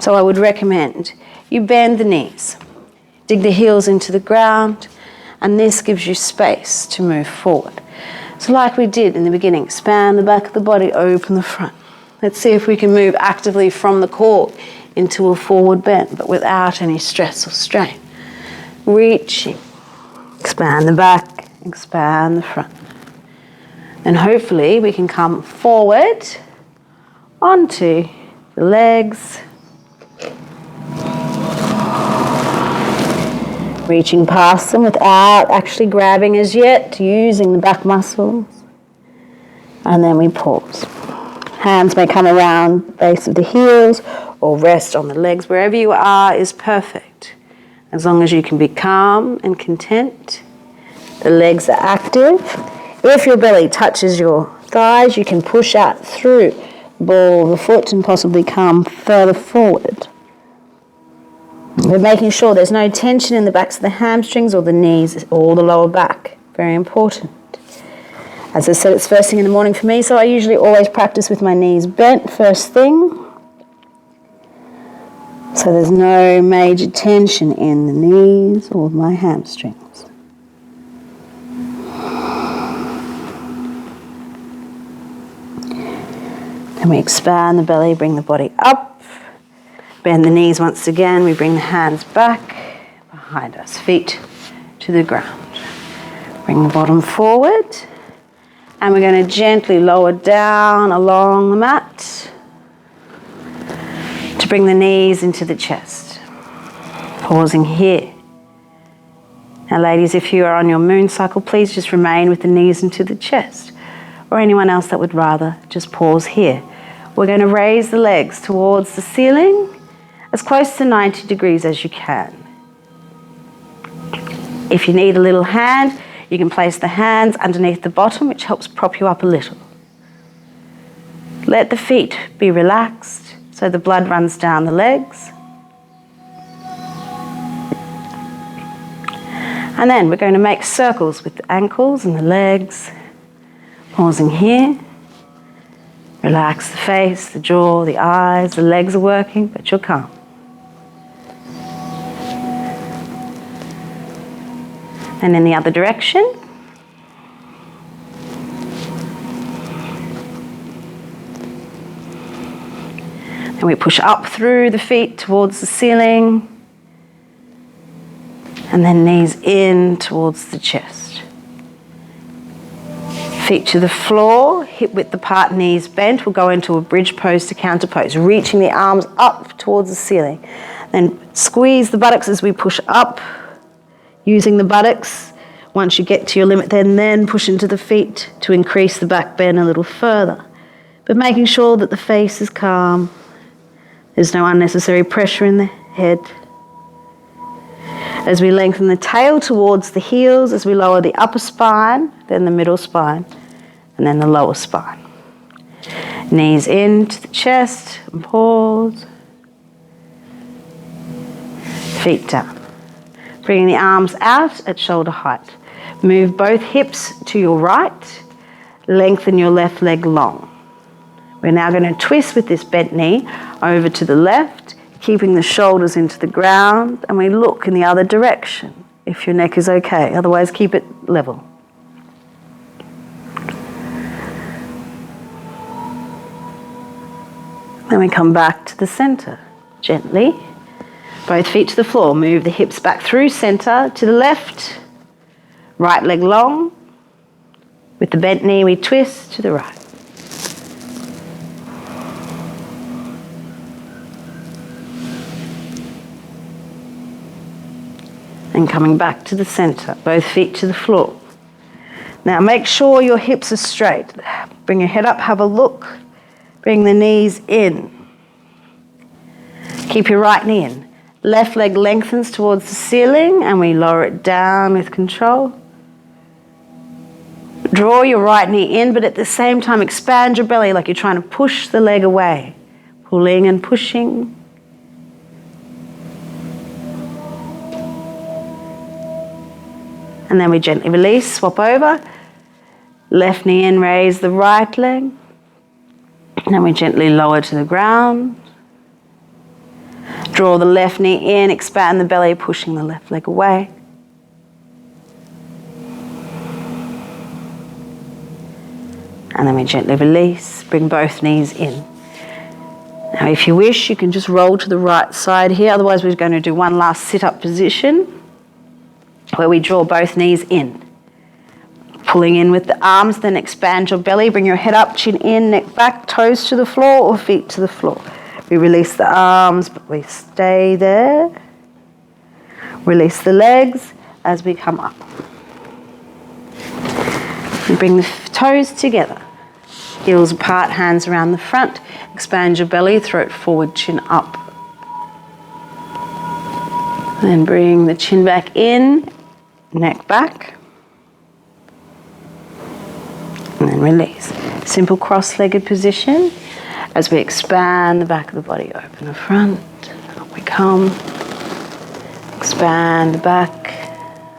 So I would recommend you bend the knees, dig the heels into the ground, and this gives you space to move forward. So like we did in the beginning, expand the back of the body, open the front. Let's see if we can move actively from the core into a forward bend, but without any stress or strain. Reaching, expand the back, expand the front. And hopefully we can come forward onto the legs. Reaching past them without actually grabbing as yet, using the back muscles. And then we pause. Hands may come around the base of the heels or rest on the legs. Wherever you are is perfect. As long as you can be calm and content. The legs are active. If your belly touches your thighs, you can push out through the ball of the foot and possibly come further forward. We're making sure there's no tension in the backs of the hamstrings or the knees or the lower back. Very important. As I said, it's first thing in the morning for me, so I usually always practice with my knees bent first thing. So there's no major tension in the knees or my hamstrings. Then we expand the belly, bring the body up. Bend the knees once again. We bring the hands back behind us, feet to the ground. Bring the bottom forward. And we're going to gently lower down along the mat to bring the knees into the chest. Pausing here. Now ladies, if you are on your moon cycle, please just remain with the knees into the chest. Or anyone else that would rather, just pause here. We're going to raise the legs towards the ceiling as close to 90 degrees as you can. If you need a little hand, you can place the hands underneath the bottom, which helps prop you up a little. Let the feet be relaxed so the blood runs down the legs. And then we're going to make circles with the ankles and the legs. Pausing here. Relax the face, the jaw, the eyes, the legs are working, but you're calm. And in the other direction. And we push up through the feet towards the ceiling. And then knees in towards the chest. Feet to the floor, hip width apart, knees bent. We'll go into a bridge pose to counter pose, reaching the arms up towards the ceiling. Then squeeze the buttocks as we push up, using the buttocks. Once you get to your limit, then push into the feet to increase the back bend a little further. But making sure that the face is calm. There's no unnecessary pressure in the head. As we lengthen the tail towards the heels, as we lower the upper spine, then the middle spine, and then the lower spine. Knees into the chest, and pause. Feet down. Bringing the arms out at shoulder height. Move both hips to your right. Lengthen your left leg long. We're now going to twist with this bent knee over to the left, keeping the shoulders into the ground, and we look in the other direction if your neck is okay. Otherwise, keep it level. Then we come back to the center, gently. Both feet to the floor. Move the hips back through center to the left. Right leg long. With the bent knee, we twist to the right. And coming back to the center, both feet to the floor. Now make sure your hips are straight. Bring your head up, have a look. Bring the knees in. Keep your right knee in. Left leg lengthens towards the ceiling and we lower it down with control. Draw your right knee in, but at the same time expand your belly like you're trying to push the leg away. Pulling and pushing. And then we gently release, swap over. Left knee in, raise the right leg. And then we gently lower to the ground. Draw the left knee in, expand the belly, pushing the left leg away. And then we gently release, bring both knees in. Now if you wish, you can just roll to the right side here. Otherwise, we're going to do one last sit-up position where we draw both knees in. Pulling in with the arms, then expand your belly. Bring your head up, chin in, neck back, toes to the floor or feet to the floor. We release the arms, but we stay there. Release the legs as we come up. And bring the toes together. Heels apart, hands around the front. Expand your belly, throat forward, chin up. Then bring the chin back in, neck back. And then release. Simple cross-legged position as we expand the back of the body, open the front, up we come. Expand the back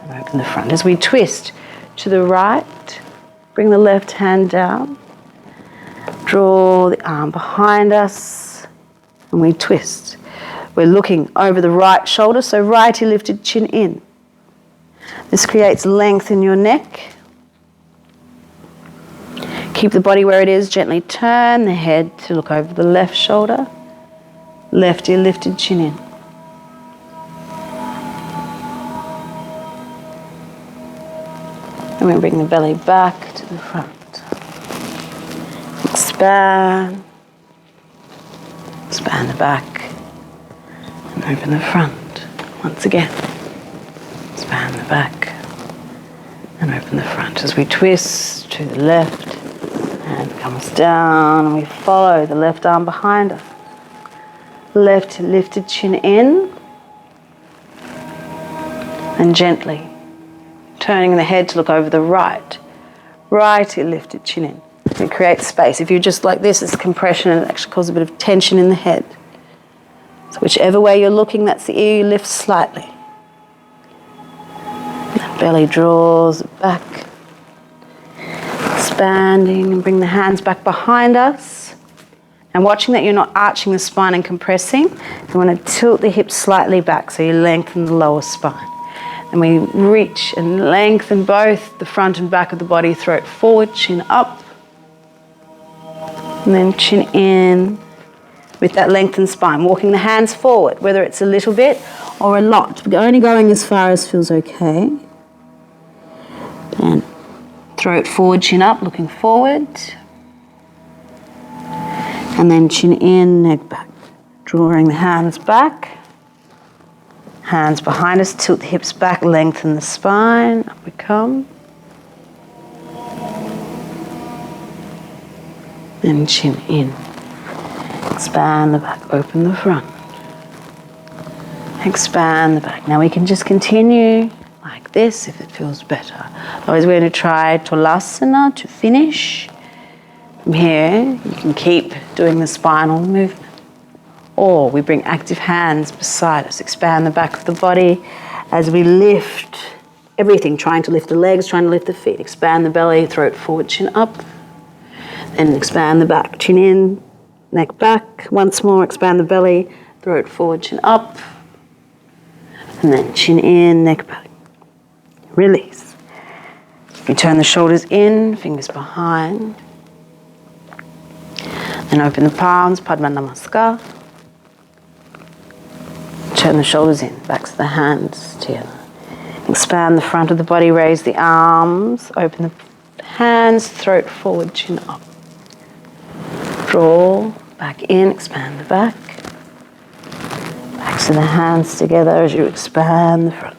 and open the front. As we twist to the right, bring the left hand down. Draw the arm behind us and we twist. We're looking over the right shoulder, so righty lifted, chin in. This creates length in your neck. Keep the body where it is, gently turn the head to look over the left shoulder. Left ear lifted, chin in. And we bring the belly back to the front. Expand. Expand the back. And open the front. Once again. Expand the back. And open the front. As we twist to the left. Hand comes down and we follow the left arm behind us. Left lifted, chin in. And gently Turning the head to look over the right. Righty lifted chin in. It creates space. If you're just like this, it's compression and it actually causes a bit of tension in the head. So whichever way you're looking, that's the ear, you lift slightly. The belly draws back. Expanding, and bring the hands back behind us. And watching that you're not arching the spine and compressing, you want to tilt the hips slightly back so you lengthen the lower spine. And we reach and lengthen both the front and back of the body, throat forward, chin up. And then chin in with that lengthened spine. Walking the hands forward, whether it's a little bit or a lot. We're only going as far as feels okay. And throat forward, chin up, looking forward. And then chin in, neck back. Drawing the hands back. Hands behind us, tilt the hips back, lengthen the spine. Up we come. And chin in. Expand the back, open the front. Expand the back. Now we can just continue like this if it feels better. Otherwise we're going to try Tolasana to finish. From here, you can keep doing the spinal movement. Or we bring active hands beside us. Expand the back of the body as we lift everything, trying to lift the legs, trying to lift the feet. Expand the belly, throat forward, chin up. Then expand the back, chin in, neck back. Once more, expand the belly, throat forward, chin up. And then chin in, neck back. Release. We turn the shoulders in, fingers behind. Then open the palms, Padma Namaskar. Turn the shoulders in, backs of the hands together. Expand the front of the body, raise the arms, open the hands, throat forward, chin up. Draw back in, expand the back. Backs of the hands together as you expand the front.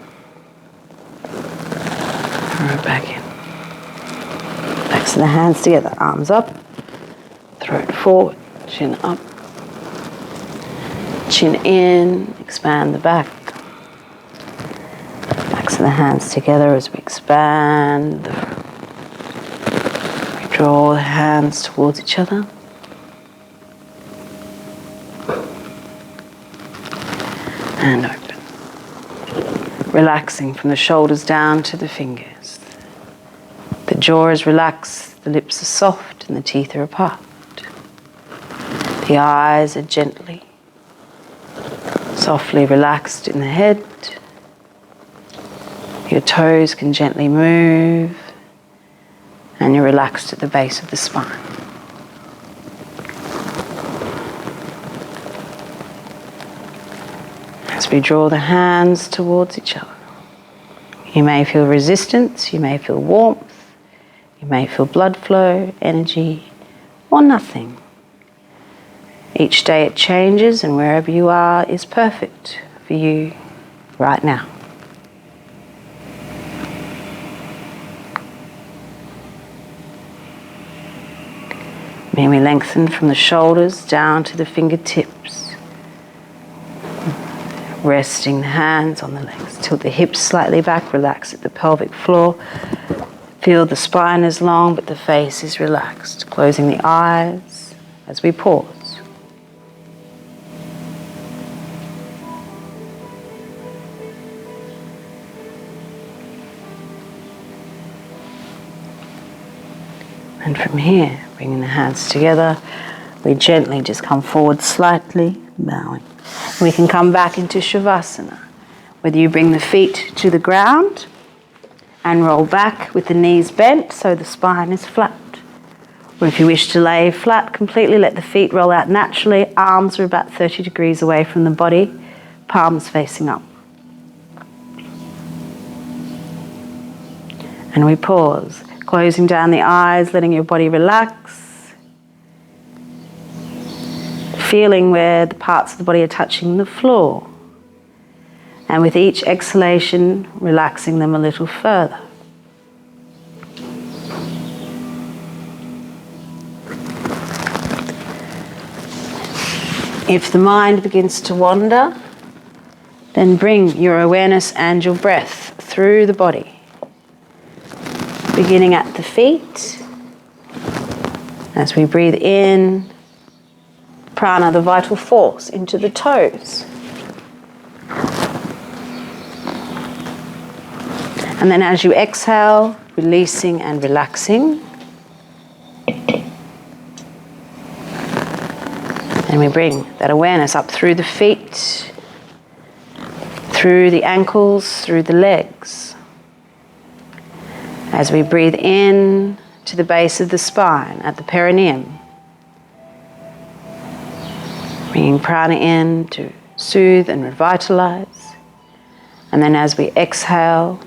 Draw back in. Backs of the hands together, arms up, throat forward, chin up. Chin in, expand the back. Backs of the hands together as we expand. We draw the hands towards each other. And open. Relaxing from the shoulders down to the fingers. The jaw is relaxed, the lips are soft, and the teeth are apart. The eyes are gently, softly relaxed in the head. Your toes can gently move, and you're relaxed at the base of the spine. As we draw the hands towards each other, you may feel resistance, you may feel warmth, you may feel blood flow, energy, or nothing. Each day it changes, and wherever you are is perfect for you right now. May we lengthen from the shoulders down to the fingertips. Resting the hands on the legs. Tilt the hips slightly back, relax at the pelvic floor. Feel the spine is long, but the face is relaxed. Closing the eyes as we pause. And from here, bringing the hands together, we gently just come forward slightly, bowing. We can come back into Shavasana, whether you bring the feet to the ground and roll back with the knees bent so the spine is flat. Or if you wish to lay flat completely, let the feet roll out naturally. Arms are about 30 degrees away from the body, palms facing up. And we pause, closing down the eyes, letting your body relax. Feeling where the parts of the body are touching the floor. And with each exhalation, relaxing them a little further. If the mind begins to wander, then bring your awareness and your breath through the body. Beginning at the feet. As we breathe in, prana, the vital force, into the toes. And then as you exhale, releasing and relaxing. And we bring that awareness up through the feet, through the ankles, through the legs. As we breathe in to the base of the spine, at the perineum. Bringing prana in to soothe and revitalize. And then as we exhale,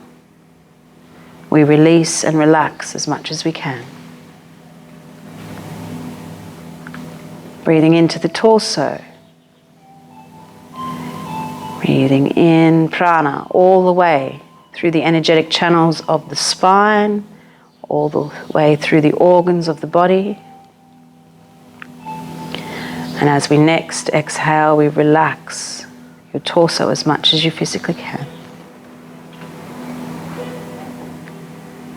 we release and relax as much as we can. Breathing into the torso. Breathing in prana all the way through the energetic channels of the spine, all the way through the organs of the body. And as we next exhale, we relax your torso as much as you physically can.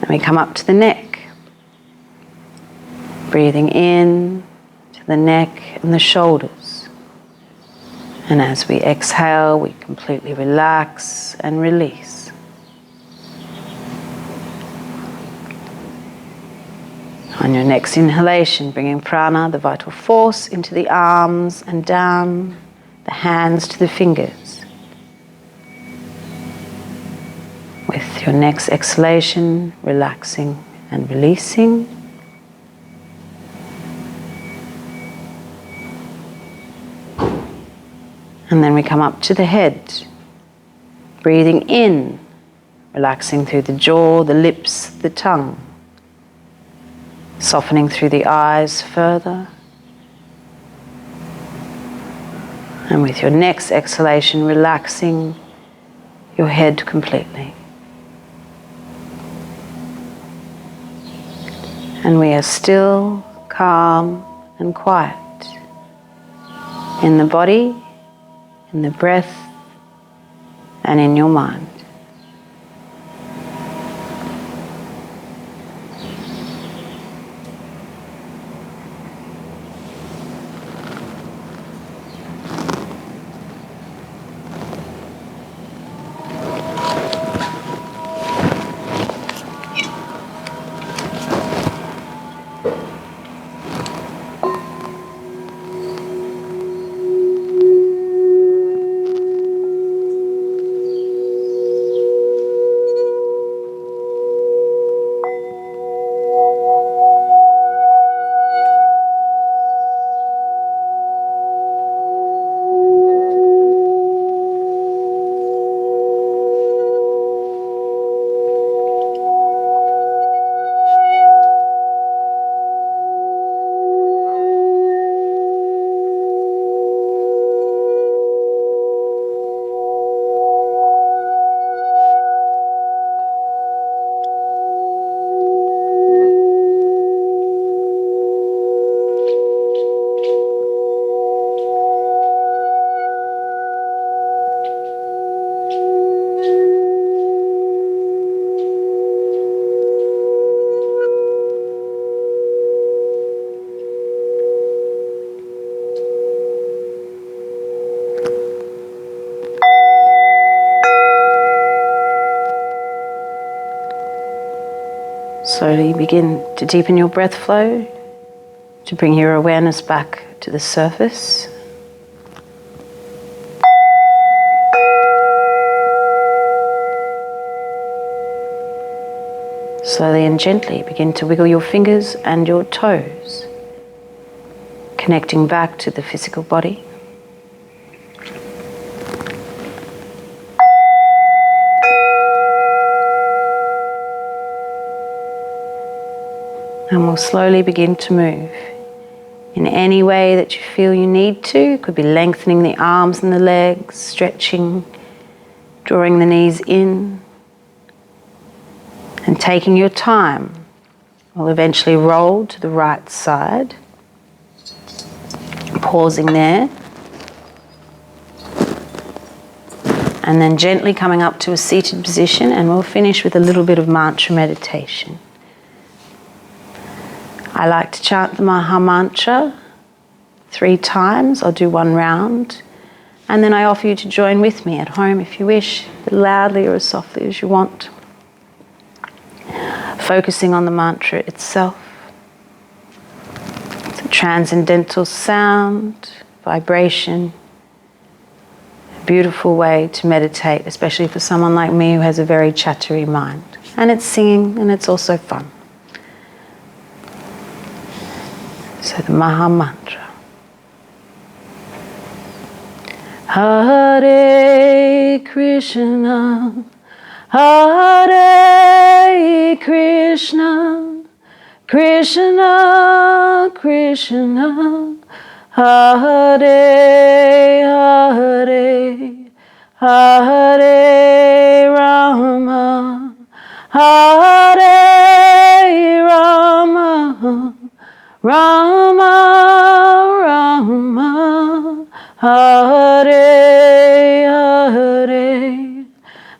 And we come up to the neck. Breathing in to the neck and the shoulders. And as we exhale, we completely relax and release. On your next inhalation, bringing prana, the vital force, into the arms and down, the hands to the fingers. With your next exhalation, relaxing and releasing. And then we come up to the head, breathing in, relaxing through the jaw, the lips, the tongue. Softening through the eyes further. And with your next exhalation, relaxing your head completely. And we are still, calm and quiet in the body, in the breath, and in your mind. Slowly begin to deepen your breath flow, to bring your awareness back to the surface. Slowly and gently begin to wiggle your fingers and your toes, connecting back to the physical body. And we'll slowly begin to move in any way that you feel you need to. It could be lengthening the arms and the legs, stretching, drawing the knees in, and taking your time. We'll eventually roll to the right side, pausing there, and then gently coming up to a seated position, and we'll finish with a little bit of mantra meditation. I like to chant the Maha Mantra 3 times. I'll do 1 round. And then I offer you to join with me at home if you wish, as loudly or as softly as you want. Focusing on the mantra itself. It's a transcendental sound, vibration, a beautiful way to meditate, especially for someone like me who has a very chattery mind. And it's singing and it's also fun. So the Maha Mantra. Hare Krishna, Hare Krishna, Krishna Krishna, Hare Hare, Hare Rama, Hare Rama, Rama Rama, Hare Hare,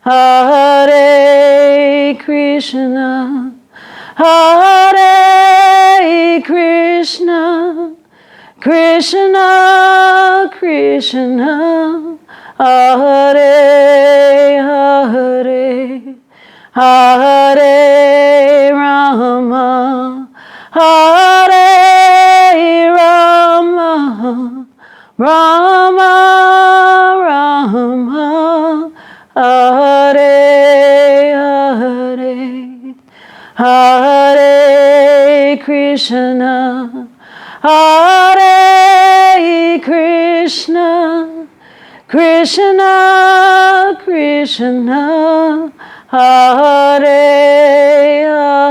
Hare Krishna, Hare Krishna, Krishna Krishna, Hare Hare, Hare Rama, Hare Rama, Rama Rama, Hare Hare, Hare Krishna, Hare Krishna, Krishna Krishna, Hare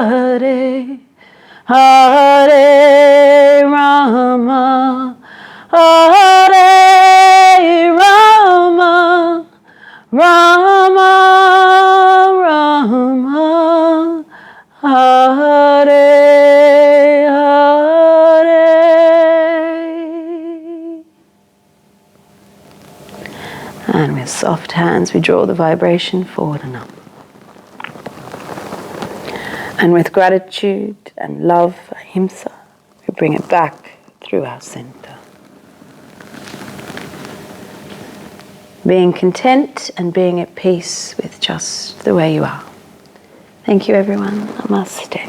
Hare, Hare Rama, Hare Rama, Rama Rama, Hare Hare. And with soft hands we draw the vibration forward and up. And with gratitude and love, ahimsa, we bring it back through our center. Being content and being at peace with just the way you are. Thank you everyone. Namaste.